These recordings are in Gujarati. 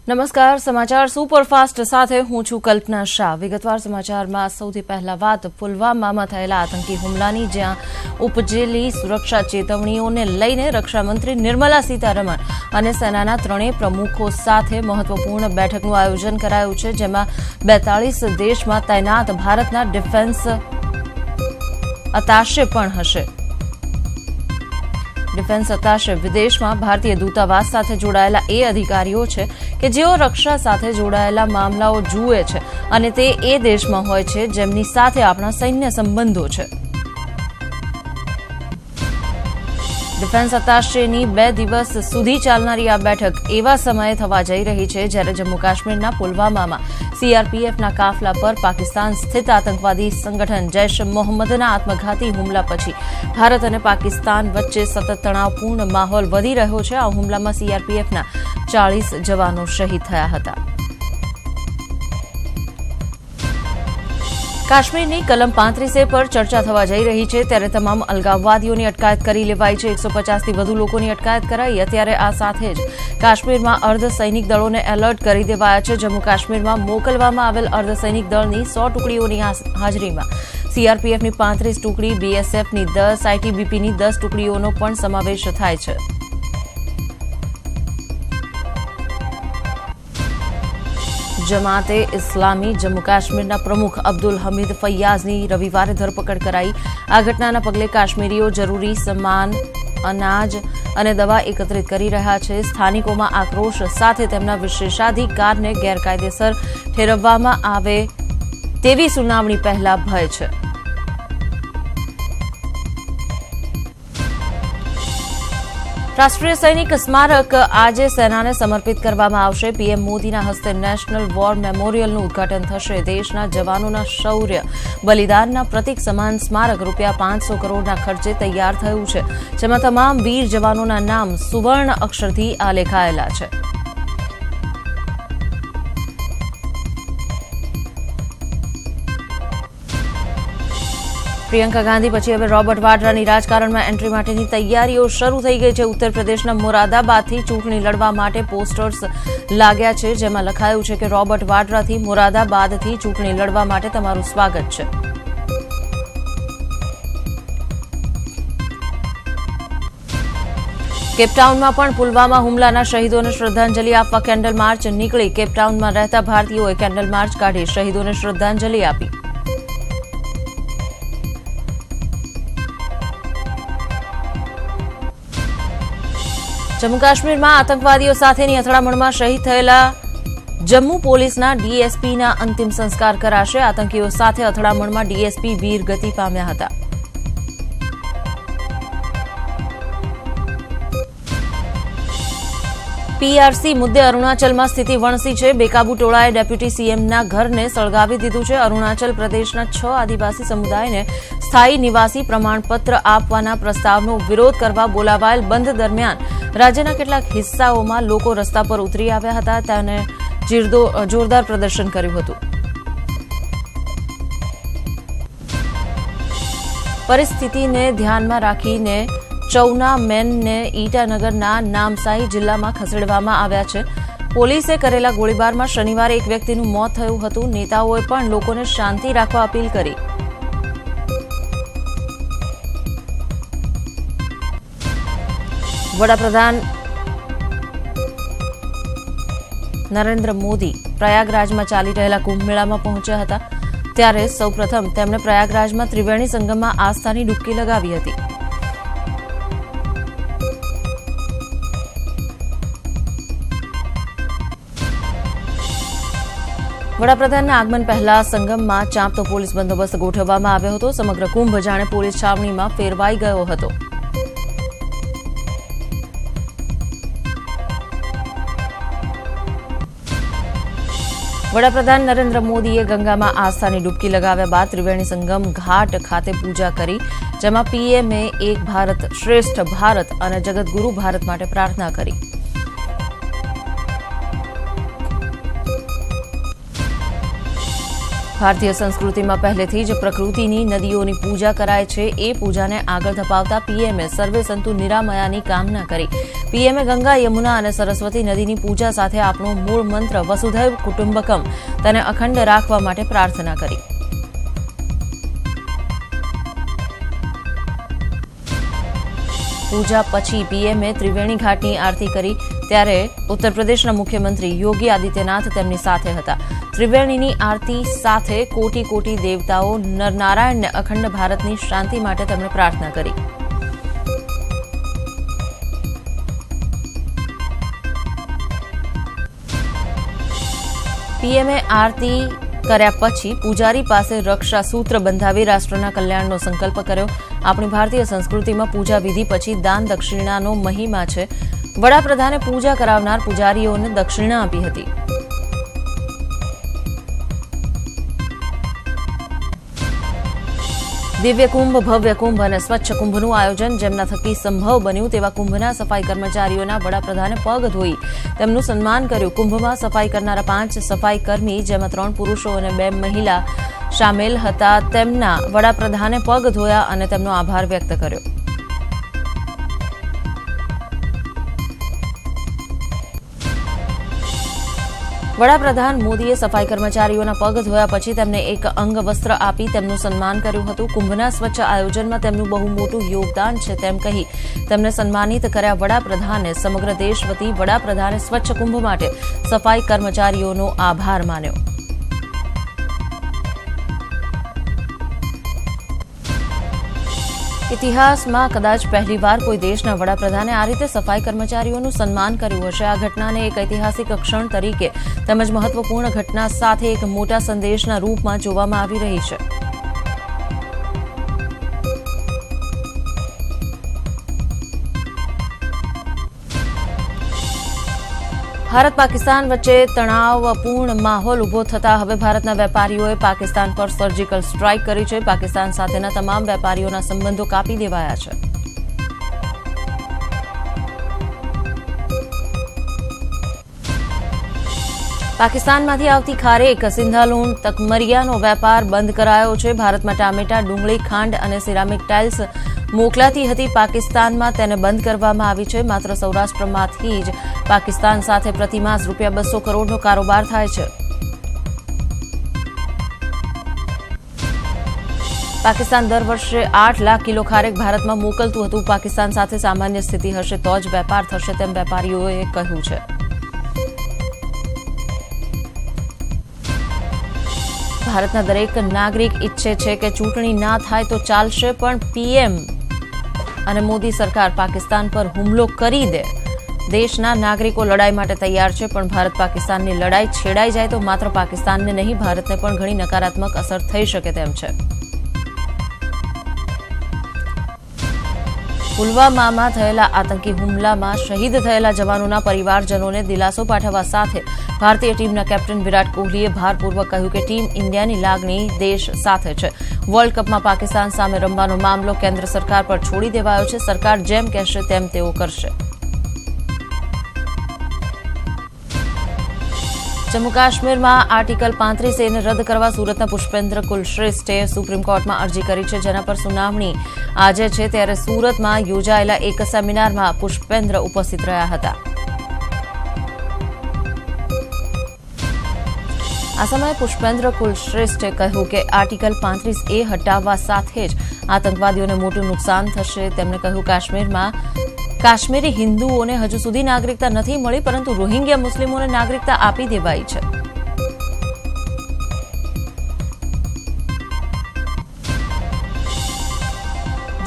નમસ્કાર, સમાચાર સુપરફાસ્ટ સાથે હું છું કલ્પના શાહ। વિગતવાર સમાચારમાં સૌથી પહેલા વાત પુલવામામાં થયેલા આતંકી હુમલાની, જ્યાં ઉપજેલી સુરક્ષા ચેતવણીઓને લઈને રક્ષામંત્રી નિર્મલા સીતારમણ અને સેનાના ત્રણેય પ્રમુખો સાથે મહત્વપૂર્ણ બેઠકનું આયોજન કરાયું છે, જેમાં 42 દેશમાં તૈનાત ભારતના ડિફેન્સ અતાશે પણ હશે। ડિફેન્સ અતાશે વિદેશમાં ભારતીય દૂતાવાસ સાથે જોડાયેલા એ અધિકારીઓ છે કે જેઓ રક્ષા સાથે જોડાયેલા મામલાઓ જુએ છે અને તે એ દેશમાં હોય છે જેમની સાથે આપણા સૈન્ય સંબંધો છે। ડિફેન્સ અતાશેની 2 દિવસ સુધી ચાલનારી આ બેઠક એવા સમયે થવા જઈ રહી છે જ્યારે જમ્મુ કાશ્મીરના પુલવામામાં સીઆરપીએફના કાફલા પર પાકિસ્તાન સ્થિત આતંકવાદી સંગઠન જૈશ મોહમ્મદના આત્મઘાતી હુમલા પછી ભારત અને પાકિસ્તાન વચ્ચે સતત તણાવપૂર્ણ માહોલ વધી રહ્યો છે। આ હુમલામાં સીઆરપીએફના 40 જવાનો શહીદ થયા હતા। કાશ્મીરની કલમ 35A પર ચર્ચા થવા જઈ રહી છે ત્યારે તમામ અલગાવવાદીઓની અટકાયત કરી લેવાઈ છે। 150થી વધુ લોકોની અટકાયત કરાઈ। અત્યારે આ સાથે જ કાશ્મીરમાં અર્ધસૈનિક દળોને એલર્ટ કરી દેવાયા છે। જમ્મુ કાશ્મીરમાં મોકલવામાં આવેલ અર્ધસૈનિક દળની 100 ટુકડીઓની હાજરીમાં સીઆરપીએફની 35 ટુકડી, બીએસએફની 10, આઈટીબીપીની 10 ટુકડીઓનો પણ સમાવેશ થાય છે। જમાતે ઇસ્લામી જમ્મુ કાશ્મીરના પ્રમુખ અબ્દુલ હમીદ ફૈયાઝની રવિવારે ધરપકડ કરાઈ। આ ઘટનાના પગલે કાશ્મીરીઓ જરૂરી સામાન, અનાજ અને દવા એકત્રિત કરી રહ્યા છે। સ્થાનિકોમાં આક્રોશ સાથે તેમના વિશેષાધિકારને ગેરકાયદેસર ઠેરવવામાં આવે તેવી સુનાવણી પહેલા ભય છે। રાષ્ટ્રીય સૈનિક સ્મારક આજે સેનાને સમર્પિત કરવામાં આવશે। પીએમ મોદીના હસ્તે નેશનલ વોર મેમોરિયલનું ઉદઘાટન થશે। દેશના જવાનોના શૌર્ય બલિદાનના પ્રતીક સમાન સ્મારક ₹500 કરોડના ખર્ચે તૈયાર થયું છે, જેમાં તમામ વીર જવાનોના નામ સુવર્ણ અક્ષરથી આલેખાયેલા છે। પ્રિયંકા ગાંધી પછી હવે રોબર્ટ વાડ્રાની રાજકારણમાં એન્ટ્રી માટેની તૈયારીઓ શરૂ થઈ ગઈ છે। ઉત્તર પ્રદેશના મોરાદાબાદથી ચૂંટણી લડવા માટે પોસ્ટર્સ લાગ્યા છે, જેમાં લખાયું છે કે રોબર્ટ વાડ્રાથી મોરાદાબાદથી ચૂંટણી લડવા માટે તમારું સ્વાગત છે। કેપટાઉનમાં પણ પુલવામા હુમલાના શહીદોને શ્રદ્ધાંજલિ આપવા કેન્ડલ માર્ચ નીકળી। કેપટાઉનમાં રહેતા ભારતીયોએ કેન્ડલ માર્ચ કાઢી શહીદોને શ્રદ્ધાંજલિ આપી। જમ્મુ કાશ્મીરમાં આતંકવાદીઓ સાથેની અથડામણમાં શહીદ થયેલા જમ્મુ પોલીસના ડીએસપીના અંતિમ સંસ્કાર કરાશે। આતંકીઓ સાથે અથડામણમાં ડીએસપી વીરગતિ પામ્યા હતા। પીઆરસી મુદ્દે અરુણાચલમાં સ્થિતિ વણસી છે। બેકાબુ ટોળાએ ડેપ્યુટી સીએમના ઘરને સળગાવી દીધું છે। અરુણાચલ પ્રદેશના 6 આદિવાસી સમુદાયને સ્થાયી નિવાસી પ્રમાણપત્ર આપવાના પ્રસ્તાવનો વિરોધ કરવા બોલાવાયેલ બંધ દરમિયાન રાજ્યના કેટલાક હિસ્સાઓમાં લોકો રસ્તા પર ઉતરી આવ્યા હતા। તેને જોરદાર પ્રદર્શન કર્યું હતું। પરિસ્થિતિને ધ્યાનમાં રાખીને ચૌના મેનને ઈટાનગરના નામસાઈ જિલ્લામાં ખસેડવામાં આવ્યા છે। પોલીસે કરેલા ગોળીબારમાં શનિવારે એક વ્યક્તિનું મોત થયું હતું। નેતાઓએ પણ લોકોને શાંતિ રાખવા અપીલ કરી। વડાપ્રધાન નરેન્દ્ર મોદી પ્રયાગરાજમાં ચાલી રહેલા કુંભમેળામાં પહોંચ્યા હતા, ત્યારે સૌપ્રથમ તેમણે પ્રયાગરાજમાં ત્રિવેણી સંગમમાં આસ્થાની ડૂબકી લગાવી હતી। વડાપ્રધાનના આગમન પહેલા સંગમમાં ચાંપતો પોલીસ બંદોબસ્ત ગોઠવવામાં આવ્યો હતો। સમગ્ર કુંભ જાણે પોલીસ છાવણીમાં ફેરવાઈ ગયો હતો। વડાપ્રધાન નરેન્દ્ર મોદીએ ગંગામાં આસ્થાની ડૂબકી લગાવ્યા બાદ ત્રિવેણી સંગમ ઘાટ ખાતે પૂજા કરી, જેમાં પીએમએ એક ભારત શ્રેષ્ઠ ભારત અને જગતગુરુ ભારત માટે પ્રાર્થના કરી। ભારતીય સંસ્કૃતિમાં પહેલેથી જ પ્રકૃતિની નદીઓની પૂજા કરાય છે. એ પૂજાને આગળ ધપાવતા પીએમએ સર્વે સંતુ નિરામયાની કામના કરી. પીએમએ ગંગા, યમુના અને સરસ્વતી નદીની પૂજા સાથે આપણો મૂળ મંત્ર વસુધૈવ કુટુંબકમ તેને અખંડ રાખવા માટે પ્રાર્થના કરી. પૂજા પછી પીએમએ ત્રિવેણી ઘાટની આરતી કરી. ત્યારે ઉત્તર પ્રદેશના મુખ્યમંત્રી યોગી આદિત્યનાથ તેમની સાથે હતા. ત્રિવેણીની આરતી સાથે કોટી કોટી દેવતાઓ નરનારાયણને અખંડ ભારતની શાંતિ માટે તેમણે પ્રાર્થના કરી. પીએમએ આરતી કર્યા પછી પૂજારી પાસે રક્ષા સૂત્ર બંધાવી રાષ્ટ્રના કલ્યાણનો સંકલ્પ કર્યો. આપણી ભારતીય સંસ્કૃતિમાં પૂજા વિધિ પછી દાન દક્ષિણાનો મહિમા છે. વડાપ્રધાને પૂજા કરાવનાર પૂજારીઓને દક્ષિણા આપી હતી. દિવ્ય કુંભ, ભવ્ય કુંભ અને સ્વચ્છ કુંભનું આયોજન જેમના થકી સંભવ બન્યું તેવા કુંભના સફાઈ કર્મચારીઓના વડાપ્રધાને પગ ધોઈ તેમનું સન્માન કર્યું. કુંભમાં સફાઈ કરનારા 5 સફાઈ કર્મી, જેમાં 3 પુરુષો અને 2 મહિલા સામેલ હતા, તેમના વડાપ્રધાને પગ ધોયા અને તેમનો આભાર વ્યક્ત કર્યો. વડાપ્રધાન મોદીએ સફાઈ કર્મચારીઓના પગ ધોયા પછી તેમને એક અંગવસ્ત્ર આપી તેમનું સન્માન કર્યું હતું. કુંભના સ્વચ્છ આયોજનમાં તેમનું બહુ મોટું યોગદાન છે તેમ કહી તેમને સન્માનિત કર્યા. વડાપ્રધાને સમગ્ર દેશ વતી વડાપ્રધાને સ્વચ્છ કુંભ માટે સફાઈ કર્મચારીઓનો આભાર માન્યો. ઇતિહાસમાં કદાચ પહેલીવાર કોઈ દેશના વડાપ્રધાને આ રીતે સફાઈ કર્મચારીઓનું સન્માન કર્યું હશે. આ ઘટનાને એક ઐતિહાસિક ક્ષણ તરીકે તેમજ મહત્વપૂર્ણ ઘટના સાથે એક મોટા સંદેશના રૂપમાં જોવામાં આવી રહી છે. ભારત પાકિસ્તાન વચ્ચે તણાવપૂર્ણ માહોલ ઉભો થતા હવે ભારતના વેપારીઓએ પાકિસ્તાન પર સર્જિકલ સ્ટ્રાઇક કરી છે. પાકિસ્તાન સાથેના તમામ વેપારીઓના સંબંધો કાપી દેવાયા છે. પાકિસ્તાનમાંથી આવતી ખારેક, સિંધાલુણ, તકમરિયાનો વેપાર બંધ કરાયો છે. ભારતમાં ટામેટા, ડુંગળી, ખાંડ અને સિરામિક ટાઇલ્સ મોકલાતી હતી. પાકિસ્તાનમાં તેને બંધ કરવામાં આવી છે. માત્ર સૌરાષ્ટ્રમાંથી જ પાકિસ્તાન સાથે પ્રતિમાસ ₹200 કરોડનો કારોબાર થાય છે. પાકિસ્તાન દર વર્ષે 8 લાખ કિલો ખારેક ભારતમાં મોકલતું હતું. પાકિસ્તાન સાથે સામાન્ય સ્થિતિ હશે તો જ વેપાર થશે તેમ વેપારીઓએ કહ્યું છે. ભારતના દરેક નાગરિક ઈચ્છે છે કે ચૂંટણી ના થાય તો ચાલશે, પણ પીએમ અને મોદી સરકાર પાકિસ્તાન પર હુમલો કરી દે. દેશના નાગરિકો લડાઈ માટે તૈયાર છે, પણ ભારત પાકિસ્તાનની લડાઈ છેડાઈ જાય તો માત્ર પાકિસ્તાનને નહીં, ભારતને પણ ઘણી નકારાત્મક અસર થઈ શકે તેમ છે. પુલવામામાં થયેલા આતંકી હુમલામાં શહીદ થયેલા જવાનોના પરિવારજનોને દિલાસો પાઠવવા સાથે ભારતીય ટીમના કેપ્ટન વિરાટ કોહલીએ ભારપૂર્વક કહ્યું કે ટીમ ઇન્ડિયાની લાગણી દેશ સાથે છે. વર્લ્ડ કપમાં પાકિસ્તાન સામે રમવાનો મામલો કેન્દ્ર સરકાર પર છોડી દેવાયો છે. સરકાર જેમ કહેશે તેમ તેઓ કરશે. જમ્મુ કાશ્મીરમાં આર્ટિકલ 35A ને રદ કરવા સુરતના પુષ્પેન્દ્ર કુલશ્રેષ્ઠે સુપ્રીમ કોર્ટમાં અરજી કરી છે, જેના પર સુનાવણી આજે છે. ત્યારે સુરતમાં યોજાયેલા એક સેમિનારમાં પુષ્પેન્દ્ર ઉપસ્થિત રહ્યા હતા. આ સમયે પુષ્પેન્દ્ર કુલશ્રેષ્ઠે કહ્યું કે આર્ટિકલ 35A હટાવવા સાથે જ આતંકવાદીઓને મોટું નુકસાન થશે. તેમણે કહ્યું કાશ્મીરી હિન્દુઓને હજુ સુધી નાગરિકતા નથી મળી, પરંતુ રોહિંગ્યા મુસ્લિમોને નાગરિકતા આપી દેવાઈ છે.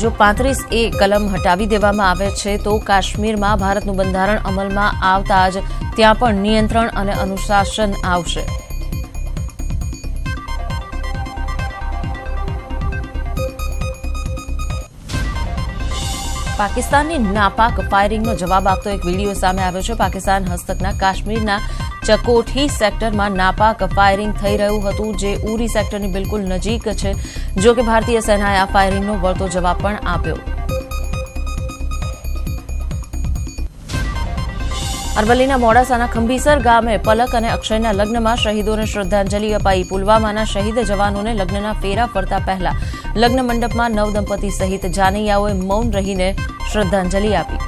જો 35A કલમ હટાવી દેવામાં આવે છે તો કાશ્મીરમાં ભારતનું બંધારણ અમલમાં આવતા જ ત્યાં પણ નિયંત્રણ અને અનુશાસન આવશે. પાકિસ્તાનની નાપાક ફાયરિંગનો જવાબ આપતો એક વિડીયો સામે આવ્યો છે. પાકિસ્તાન હસ્તકના કાશ્મીરના ચકોઠી સેક્ટરમાં નાપાક ફાયરિંગ થઈ રહ્યું હતું, જે ઉરી સેક્ટરની બિલકુલ નજીક છે. જો કે ભારતીય સેનાએ આ ફાયરિંગનો વળતો જવાબ પણ આપ્યો. અરવલ્લીના મોડાસાના ખંભીસર ગામે પલક અને અક્ષયના લગ્નમાં શહીદોને શ્રદ્ધાંજલિ અપાઈ. પુલવામાના શહીદ જવાનોને લગ્નના ફેરા ફરતા પહેલા લગ્ન મંડપમાં નવદંપતિ સહિત જાનૈયાઓએ મૌન રહીને શ્રદ્ધાંજલિ આપી.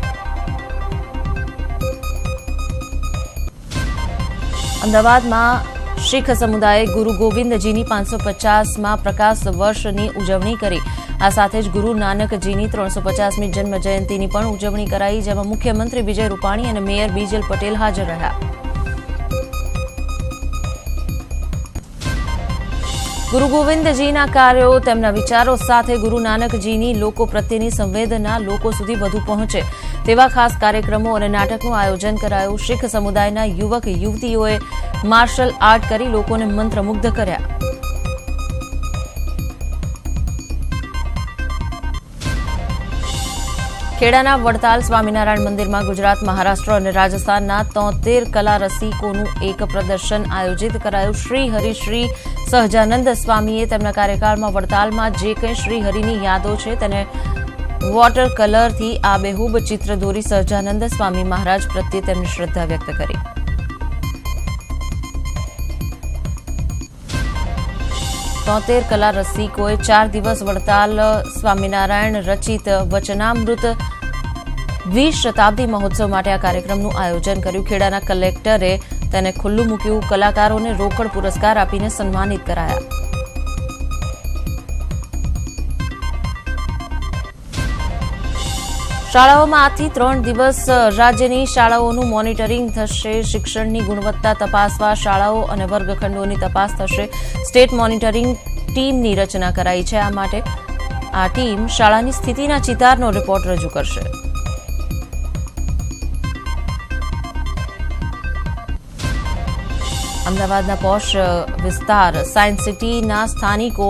અમદાવાદમાં શીખ સમુદાયે ગુરુ ગોવિંદજીની 550માં પ્રકાશ વર્ષની ઉજવણી કરી. આ સાથે જ ગુરુ નાનકજીની 350મી જન્મ જયંતિની પણ ઉજવણી કરાઈ, જેમાં મુખ્યમંત્રી વિજય રૂપાણી અને મેયર બીજલ પટેલ હાજર રહ્યા. ગુરુ ગોવિંદજીના કાર્યો, તેમના વિચારો સાથે ગુરુ નાનકજીની લોકો પ્રત્યેની સંવેદના લોકો સુધી વધુ પહોંચે તેવા ખાસ કાર્યક્રમો અને નાટકનું આયોજન કરાયું. શીખ સમુદાયના યુવક યુવતીઓએ માર્શલ આર્ટ કરી લોકોને મંત્રમુગ્ધ કર્યા. ખેડાના વડતાલ સ્વામિનારાયણ મંદિરમાં ગુજરાત, મહારાષ્ટ્ર અને રાજસ્થાનના 73 કલા રસિકોનું એક પ્રદર્શન આયોજિત કરાયું. શ્રી હરિ શ્રી સહજાનંદ સ્વામીએ તેમના કાર્યકાળમાં વડતાલમાં જે કંઈ શ્રીહરિની યાદો છે તેને વોટર કલરથી આબેહૂબ ચિત્ર દોરી સહજાનંદ સ્વામી મહારાજ પ્રત્યે તેમની શ્રદ્ધા વ્યક્ત કરી. તોતેર કલા રસિકોએ 4 દિવસ વડતાલ સ્વામિનારાયણ રચિત વચનામૃત 20 શતાબ્દી મહોત્સવ માટે આ કાર્યક્રમનું આયોજન કર્યું. ખેડાના કલેક્ટરે તેને ખુલ્લું મૂક્યું. કલાકારોને રોકડ પુરસ્કાર આપીને સન્માનિત કરાયા. શાળાઓમાં આજથી 3 દિવસ રાજ્યની શાળાઓનું મોનિટરિંગ થશે. શિક્ષણની ગુણવત્તા તપાસવા શાળાઓ અને વર્ગખંડોની તપાસ થશે. સ્ટેટ મોનિટરિંગ ટીમની રચના કરાઈ છે. આ માટે આ ટીમ શાળાની સ્થિતિના ચિતારનો રિપોર્ટ રજૂ કરશે. અમદાવાદના પોશ વિસ્તાર સાયન્સ સિટીના સ્થાનિકો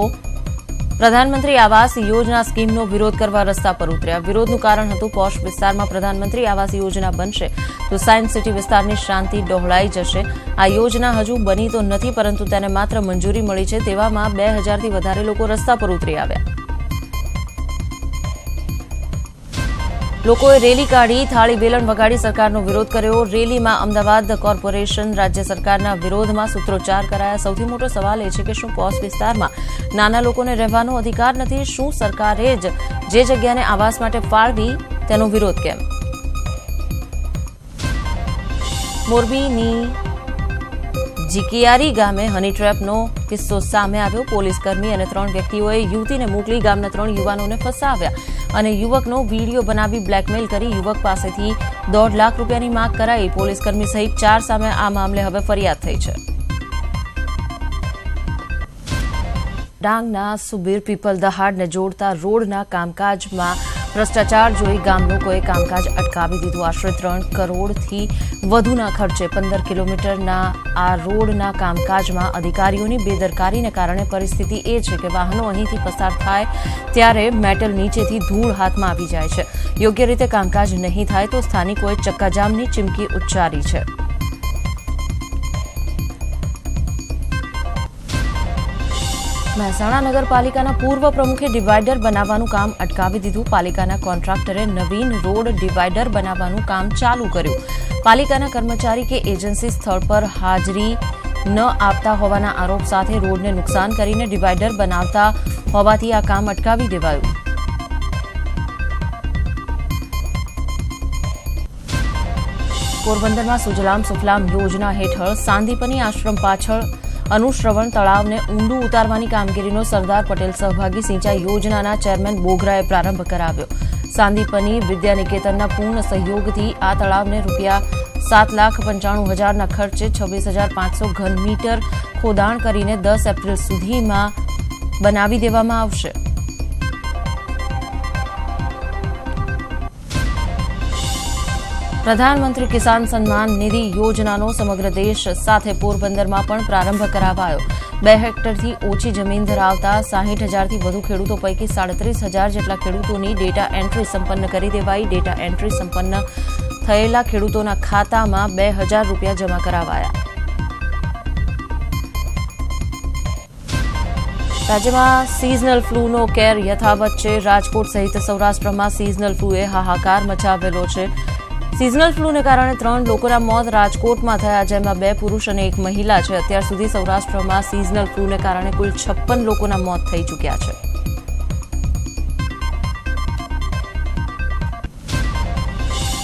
પ્રધાનમંત્રી આવાસ યોજના સ્કીમનો વિરોધ કરવા રસ્તા પર ઉતર્યા. વિરોધનું કારણ હતું પોશ વિસ્તારમાં પ્રધાનમંત્રી આવાસ યોજના બનશે તો સાયન્સ સિટી વિસ્તારની શાંતિ ડહોળાઈ જશે. આ યોજના હજુ બની તો નથી, પરંતુ તેને માત્ર મંજૂરી મળી છે. તેવામાં 2000થી વધારે લોકો રસ્તા પર ઉતરી આવ્યા. લોકોએ રેલી કાઢી, થાળી વેલણ વગાડી સરકારનો વિરોધ કર્યો. રેલીમાં અમદાવાદ કોર્પોરેશન રાજ્ય સરકારના વિરોધમાં સૂત્રોચ્ચાર કરાયા. સૌથી મોટો સવાલ એ છે કે શું પોશ વિસ્તારમાં નાના લોકોને રહેવાનો અધિકાર નથી? શું સરકારે જ જે જગ્યાને આવાસ માટે ફાળવી તેનો વિરોધ કેમ? મોરબીની જીકિયારી ગામે હની ટ્રેપનો કિસ્સો સામે આવ્યો. પોલીસકર્મી અને 3 વ્યક્તિઓએ યુવતીને મોકલી ગામના 3 યુવાનોને ફસાવ્યા અને યુવકનો વીડિયો બનાવી બ્લેકમેલ કરી યુવક પાસેથી 1.5 લાખ રૂપિયાની માંગ કરાઈ. પોલીસકર્મી સહિત 4 સામે આ મામલે હવે ફરિયાદ થઈ છે. ડાંગના સુબીર પીપલ દહાડને જોડતા રોડના કામકાજમાં ભ્રષ્ટાચાર જોઈ ગામ લોકોએ કામકાજ અટકાવી દીધું. આશરે 3 કરોડથી વધુના ખર્ચે 15 કિલોમીટરના આ રોડના કામકાજમાં અધિકારીઓની બેદરકારીને કારણે પરિસ્થિતિ એ છે કે વાહનો અહીંથી પસાર થાય ત્યારે મેટલ નીચેથી ધૂળ હાથમાં આવી જાય છે. યોગ્ય રીતે કામકાજ નહીં થાય તો સ્થાનિકોએ ચક્કાજામની ચીમકી ઉચ્ચારી છે. મહેસાણા નગરપાલિકાના પૂર્વ પ્રમુખે ડિવાઇડર બનાવવાનું કામ અટકાવી દીધું. પાલિકાના કોન્ટ્રાક્ટરે નવીન રોડ ડિવાઇડર બનાવવાનું કામ ચાલુ કર્યું. પાલિકાના કર્મચારી કે એજન્સી સ્થળ પર હાજરી ન આપતા હોવાના આરોપ સાથે રોડને નુકસાન કરીને ડિવાઇડર બનાવતા હોવાથી આ કામ અટકાવી દેવાયું. પોરબંદરમાં સુજલામ સુફલામ યોજના હેઠળ સાંદીપની આશ્રમ પાછળ અનુશ્રવણ તળાવને ઊંડું ઉતારવાની કામગીરીનો સરદાર પટેલ સહભાગી સિંચાઈ યોજનાના ચેરમેન બોગરાએ પ્રારંભ કરાવ્યો. સાંદીપની વિદ્યાનિકેતનના પૂર્ણ સહયોગથી આ તળાવને ₹7,95,000ના ખર્ચે 26,500 ઘન મીટર ખોદાણ કરીને 10 એપ્રિલ સુધીમાં બનાવી દેવામાં આવશે. પ્રધાનમંત્રી કિસાન સન્માન નિધિ યોજનાનો સમગ્ર દેશ સાથે પોરબંદરમાં પણ પ્રારંભ કરાવાયો. 2 હેક્ટરથી ઓછી જમીન ધરાવતા 60,000થી વધુ ખેડૂતો પૈકી 37,000 જેટલા ખેડૂતોની ડેટા એન્ટ્રી સંપન્ન કરી દેવાઈ. ડેટા એન્ટ્રી સંપન્ન થયેલા ખેડૂતોના ખાતામાં ₹2,000 જમા કરાવાયા. રાજ્યમાં સિઝનલ ફ્લૂનો કેર યથાવત છે. રાજકોટ સહિત સૌરાષ્ટ્રમાં સિઝનલ ફ્લૂએ હાહાકાર મચાવેલો છે. સિઝનલ ફ્લૂને કારણે 3 લોકોના મોત રાજકોટમાં થયા, જેમાં 2 પુરુષ અને 1 મહિલા છે. અત્યાર સુધી સૌરાષ્ટ્રમાં સિઝનલ ફ્લૂને કારણે કુલ 56 લોકોના મોત થઈ ચૂક્યા છે.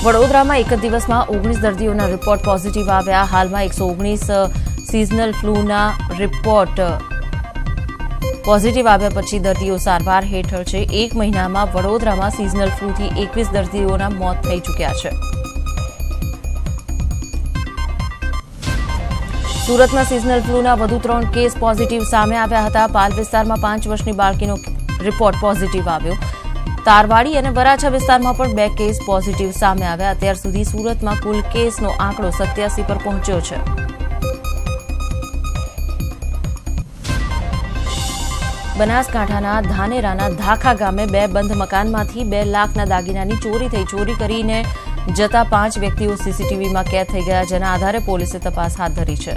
વડોદરામાં એક જ દિવસમાં 19 દર્દીઓના રિપોર્ટ પોઝિટિવ આવ્યા. હાલમાં 119 સિઝનલ ફ્લૂના રિપોર્ટ પોઝિટિવ આવ્યા પછી દર્દીઓ સારવાર હેઠળ છે. 1 મહિનામાં વડોદરામાં સિઝનલ ફ્લૂથી 21 દર્દીઓના મોત થઈ ચૂક્યા છે. સુરતમાં સિઝનલ ફ્લૂના વધુ 3 કેસ પોઝિટિવ સામે આવ્યા હતા. પાલ વિસ્તારમાં 5 વર્ષની બાળકીનો રિપોર્ટ પોઝિટિવ આવ્યો. તારવાડી અને વરાછા વિસ્તારમાં પણ 2 કેસ પોઝિટિવ સામે આવ્યા. અત્યાર સુધી સુરતમાં કુલ કેસનો આંકડો 87 પર પહોંચ્યો છે. બનાસકાંઠાના ધાનેરાના ધાખા ગામે 2 બંધ મકાનમાંથી 2 લાખના દાગીનાની ચોરી થઈ. ચોરી કરીને જતા 5 વ્યક્તિઓ સીસીટીવીમાં કેદ થઈ ગયા, જેના આધારે પોલીસે તપાસ હાથ ધરી છે.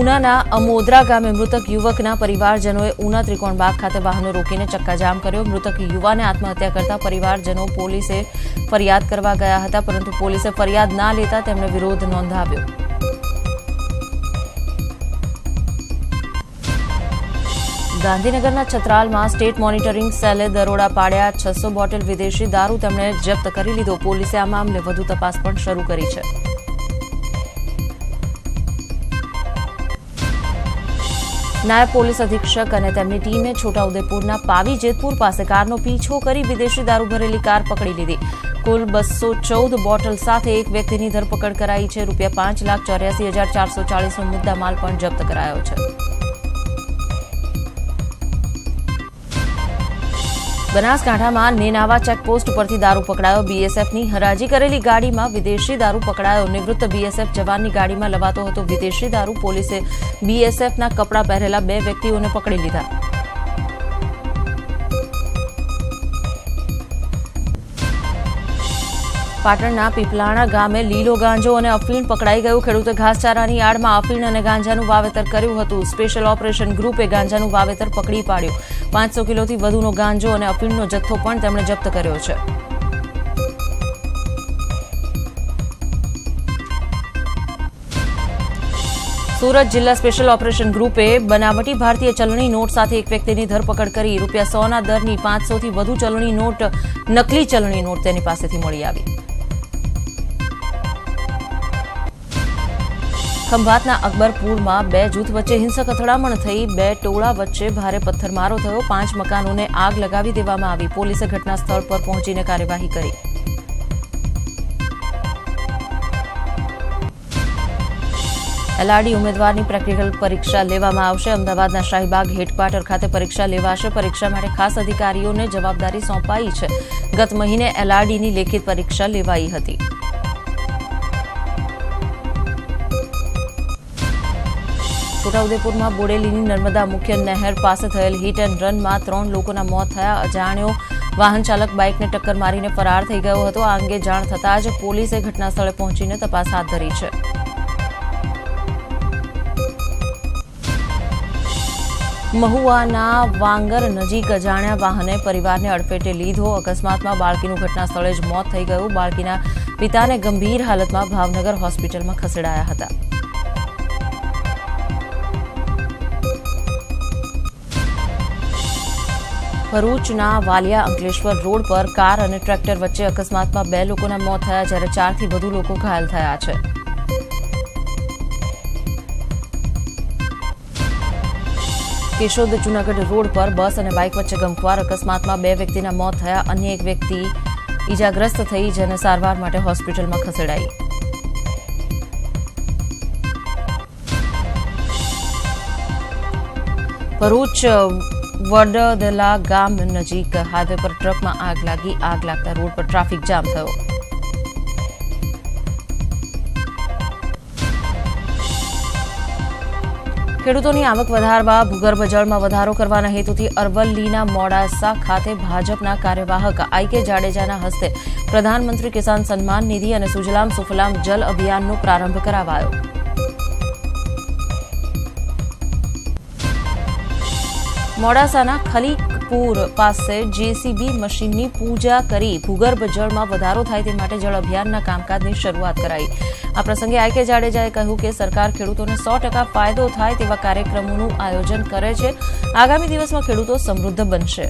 ઉનાના અમોદરા ગામે મૃતક યુવકના પરિવારજનોએ ઉના ત્રિકોણબાગ ખાતે વાહનો રોકીને ચક્કાજામ કર્યો. મૃતક યુવાને આત્મહત્યા કરતા પરિવારજનો પોલીસે ફરિયાદ કરવા ગયા હતા, પરંતુ પોલીસે ફરિયાદ ના લેતા તેમણે વિરોધ નોંધાવ્યો. ગાંધીનગરના છત્રાલમાં સ્ટેટ મોનિટરિંગ સેલે દરોડા પાડ્યા. 600 બોટલ વિદેશી દારૂ તેમણે જપ્ત કરી લીધો. પોલીસે આ મામલે વધુ તપાસ પણ શરૂ કરી છે. નાયબ પોલીસ અધિક્ષક અને તેમની ટીમે છોટાઉદેપુરના પાવી જેતપુર પાસે કારનો પીછો કરી વિદેશી દારૂ ભરેલી કાર પકડી લીધી. કુલ 214 બોટલ સાથે એક વ્યક્તિની ધરપકડ કરાઈ છે. ₹5,84,440નો મુદ્દામાલ પણ જપ્ત કરાયો છે. બનાસકાંઠામાં નેનાવા ચેકપોસ્ટ પરથી દારૂ પકડાયો. બીએસએફની હરાજી કરેલી ગાડીમાં વિદેશી દારૂ પકડાયો. નિવૃત્ત બીએસએફ જવાનની ગાડીમાં લવાતો હતો વિદેશી દારૂ. પોલીસે બીએસએફના કપડાં પહેરેલા 2 વ્યક્તિઓને પકડી લીધા. પાટણના પીપલાણા ગામે લીલો ગાંજો અને અફીણ પકડાઈ ગયું. ખેડૂતે ઘાસચારાની આડમાં અફીણ અને ગાંજાનું વાવેતર કર્યું હતું. સ્પેશિયલ ઓપરેશન ગ્રુપે ગાંજાનું વાવેતર પકડી પાડ્યું. 500 કિલોથી વધુનો ગાંજો અને અફીણનો જથ્થો પણ તેમણે જપ્ત કર્યો છે. સુરત જિલ્લા સ્પેશિયલ ઓપરેશન ગ્રુપે બનાવટી ભારતીય ચલણી નોટ સાથે એક વ્યક્તિની ધરપકડ કરી. ₹100ના દરની 500થી વધુ ચલણી નોટ, નકલી ચલણી નોટ તેની પાસેથી મળી આવી. ખંભાતના અકબરપુરમાં 2 જૂથ વચ્ચે હિંસક અથડામણ થઈ. 2 ટોળા વચ્ચે ભારે પથ્થરમારો થયો. 5 મકાનોને આગ લગાવી દેવામાં આવી. પોલીસે ઘટના સ્થળ પર પહોંચીને કાર્યવાહી કરી. એલઆરડી ઉમેદવારની પ્રેક્ટિકલ પરીક્ષા લેવામાં આવશે. અમદાવાદના શાહીબાગ હેડક્વાર્ટર ખાતે પરીક્ષા લેવાશે. પરીક્ષા માટે ખાસ અધિકારીઓને જવાબદારી સોંપાઈ છે. ગત મહિને એલઆરડીની લેખિત પરીક્ષા લેવાઈ હતી. છોટાઉદેપુરમાં બોડેલીની નર્મદા મુખ્ય નહેર પાસે થયેલ હિટ એન્ડ રનમાં 3 લોકોના મોત થયા. અજાણ્યો વાહન ચાલક બાઇકને ટક્કર મારીને ફરાર થઈ ગયો હતો. આ અંગે જાણ થતાં જ પોલીસે ઘટનાસ્થળે પહોંચીને તપાસ હાથ ધરી છે. મહુવાના વાંગર નજીક અજાણ્યા વાહને પરિવારને અડફેટે લીધો. અકસ્માતમાં બાળકીનું ઘટના સ્થળે જ મોત થઈ ગયું. બાળકીના પિતાને ગંભીર હાલતમાં ભાવનગર હોસ્પિટલમાં ખસેડાયા હતા. ભરૂચના વાલિયા અંકલેશ્વર રોડ પર કાર અને ટ્રેક્ટર વચ્ચે અકસ્માતમાં 2 લોકોના મોત થયા, જ્યારે 4થી વધુ લોકો ઘાયલ થયા છે. કેશોદ જૂનાગઢ રોડ પર બસ અને બાઇક વચ્ચે ગમખ્વાર અકસ્માતમાં 2 વ્યક્તિના મોત થયા. અન્ય એક વ્યક્તિ ઇજાગ્રસ્ત થઈ, જેને સારવાર માટે હોસ્પિટલમાં ખસેડાઈ. ભરૂચ વડદલા ગામ નજીક હાઈવે પર ટ્રકમાં આગ લાગી. આગ લાગતા રોડ પર ટ્રાફિક જામ થયો. ખેડૂતોની આવક વધારવા ભૂગર્ભ જળમાં વધારો કરવાના હેતુથી અરવલ્લીના મોડાસા ખાતે ભાજપના કાર્યવાહક આઈ.કે. જાડેજાના હસ્તે પ્રધાનમંત્રી કિસાન સન્માન નિધિ અને સુજલામ સુફલામ જલ અભિયાનનો પ્રારંભ કરાવાયો. મોડાસાના ખલીપુર પૂર પાસે જેસીબી મશીનની પૂજા કરી ભૂગર્ભ જળમાં વધારો થાય તે માટે જળ અભિયાનના કામકાજની શરૂઆત કરાઈ. આ પ્રસંગે આઈ.કે. જાડેજાએ કહ્યું કે સરકાર ખેડૂતોને 100% ફાયદો થાય તેવા કાર્યક્રમોનું આયોજન કરે છે. આગામી દિવસમાં ખેડૂતો સમૃદ્ધ બનશે.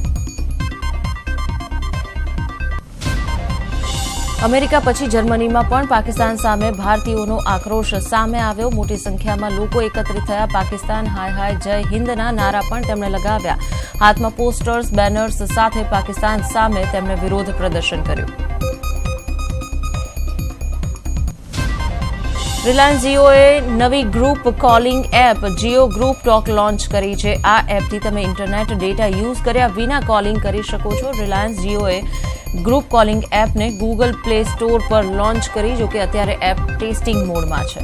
અમેરિકા પછી જર્મનીમાં પણ પાકિસ્તાન સામે ભારતીયોનો આક્રોશ સામે આવ્યો. મોટી સંખ્યામાં લોકો એકત્રિત થયા. પાકિસ્તાન હાય હાય જય હિન્દના નારા પણ તેમણે લગાવ્યા. હાથમાં પોસ્ટર્સ, બેનર્સ સાથે પાકિસ્તાન સામે તેમણે વિરોધ પ્રદર્શન કર્યું. રિલાયન્સ જીઓએ નવી group calling app Jio group talk launch કરી છે. આ એપથી તમે ઇન્ટરનેટ ડેટા યુઝ કર્યા વિના કોલિંગ કરી શકો છો. રિલાયન્સ જીઓએ ગ્રુપ કોલિંગ એપને ગૂગલ પ્લે સ્ટોર પર લોન્ચ કરી, જોકે અત્યારે એપ ટેસ્ટિંગ મોડમાં છે.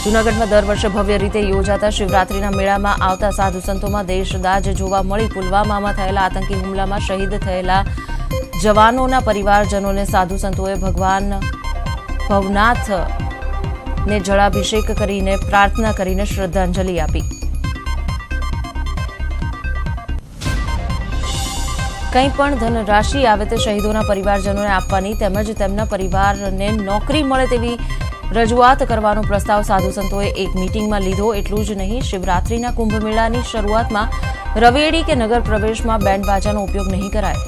જૂનાગઢમાં દર વર્ષે ભવ્ય રીતે યોજાતા શિવરાત્રીના મેળામાં આવતા સાધુ સંતોમાં દેશદાજ જોવા મળી. પુલવામામાં થયેલા આતંકી હુમલામાં શહીદ થયેલા જવાનોના પરિવારજનોને સાધુ સંતોએ ભગવાન ભવનાથ ને જળાભિષેક કરીને પ્રાર્થના કરીને શ્રદ્ધાંજલિ આપી. કંઈ પણ ધનરાશિ આવે તે શહીદોના પરિવારજનોને આપવાની તેમજ તેમના પરિવારને નોકરી મળે તેવી રજૂઆત કરવાનો પ્રસ્તાવ સાધુ સંતોએ એક મીટિંગમાં લીધો. એટલું જ નહીં, શિવરાત્રીના કુંભ મેળાની શરૂઆતમાં રવેડી કે નગર પ્રવેશમાં બેન્ડ બાજાનો ઉપયોગ નહીં કરાય.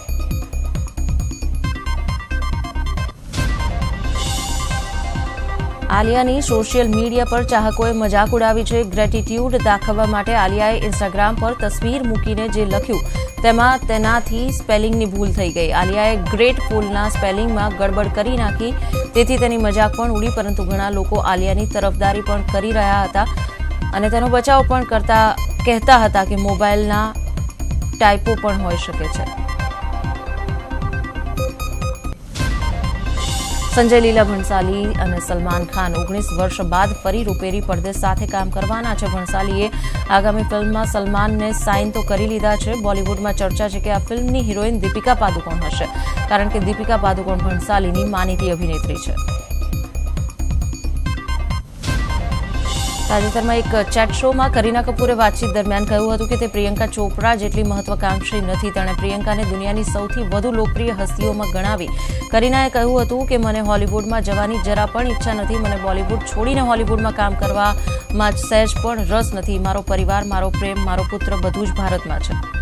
આલિયાની સોશિયલ મીડિયા પર ચાહકોએ મજાક ઉડાવી છે. ગ્રેટિટ્યુડ દાખવવા માટે આલિયાએ ઇન્સ્ટાગ્રામ પર તસવીર મૂકીને જે લખ્યું તેમાં તેનાથી સ્પેલિંગની ભૂલ થઈ ગઈ. આલિયાએ ગ્રેટફુલના સ્પેલિંગમાં ગડબડ કરી નાખી, તેથી તેની મજાક પણ ઉડી. પરંતુ ઘણા લોકો આલિયાની તરફદારી પણ કરી રહ્યા હતા અને તેનો બચાવ પણ કહેતા હતા કે મોબાઈલના ટાઈપો પણ હોઈ શકે છે. સંજય લીલા ભણસાલી અને સલમાન ખાન 19 વર્ષ બાદ ફરી રૂપેરી પડદે સાથે કામ કરવાના છે. ભણસાલીએ આગામી ફિલ્મમાં સલમાનને સાઇન તો કરી લીધા છે. બોલિવૂડમાં ચર્ચા છે કે આ ફિલ્મની હિરોઈન દીપિકા પાદુકોણ હશે, કારણ કે દીપિકા પાદુકોણ ભણસાલીની માનીતી અભિનેત્રી છે. તાજેતરમાં એક ચેટ શોમાં કરીના કપૂરે વાતચીત દરમિયાન કહ્યું હતું કે તે પ્રિયંકા ચોપરા જેટલી મહત્વાકાંક્ષી નથી. તેણે પ્રિયંકાને દુનિયાની સૌથી વધુ લોકપ્રિય હસ્તીઓમાં ગણાવી. કરીનાએ કહ્યું હતું કે મને હોલિવૂડમાં જવાની જરા પણ ઈચ્છા નથી. મને બોલિવૂડ છોડીને હોલિવૂડમાં કામ કરવામાં સહેજ પણ રસ નથી. મારો પરિવાર, મારો પ્રેમ, મારો પુત્ર બધું જ ભારતમાં છે.